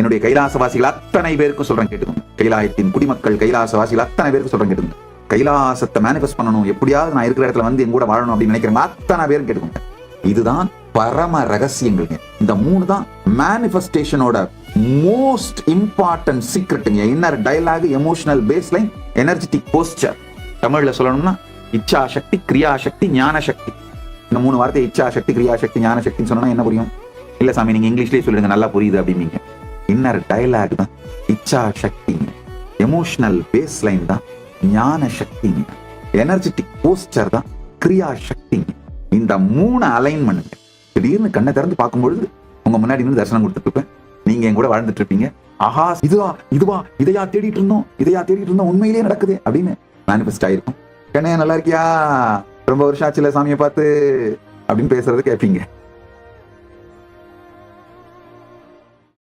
என்னுடைய கைலாசவாசிகள் அத்தனை பேருக்கும் சொல்றேன் கேட்டுக்கோங்க. கைலாயத்தின் குடிமக்கள் கைலாசவாசிகள் அத்தனை பேருக்கு சொல்றேன் கேட்டுக்கோங்க. கைலாசத்தை மேனிஃபெஸ்ட் பண்ணணும், எப்படியாவது நான் இருக்கிற இடத்துல வந்து என் கூட வாழணும் அப்படின்னு நினைக்கிறேன் அத்தனை பேரும் கேட்டுக்கோங்க. இதுதான் பரம ரகசியங்கள். இந்த 3 தான் மேனிஃபெஸ்டேஷனோட மோஸ்ட் இம்பார்ட்டன்ட் சீக்ரெட்டுங்க. Inner dialogue, emotional baseline, energetic posture. தமிழ்ல சொல்லணும்னா இச்சா சக்தி, கிரியா சக்தி, ஞான சக்தி. இந்த 3 வார்த்தை இச்சா சக்தி, கிரியா சக்தி, ஞான சக்தின்னு சொன்னா என்ன புரியும்? இல்ல சாமி நீங்க இங்கிலீஷ்லயே சொல்லுங்க நல்லா புரியுது அப்படின்னீங்க. இன்னர் டயலாக் தான் இச்சா சக்தி, எமோஷனல் பேஸ்லைன் தான் ஞான சக்தி, எனர்ஜெட்டிக் போஸ்டர் தான் கிரியா சக்தி. இந்த 3 அலைன் பண்ணுங்க. திடீர்னு கண்ணை திறந்து பார்க்கும்பொழுது உங்க முன்னாடி இருந்து தரிசனம் கொடுத்துட்டு இருப்பேன். நீங்க என் கூட வாழ்ந்துட்டு இருப்பீங்க. ஆஹா இதுவா இதையா தேடிட்டு இருந்தோம் உண்மையிலேயே நடக்குது அப்படின்னு மேனிஃபெஸ்ட் ஆயிருக்கும். கண்ணே நல்லா இருக்கியா, ரொம்ப வருஷம் ஆச்சுல சாமியை பார்த்து அப்படின்னு பேசுறது கேட்பீங்க.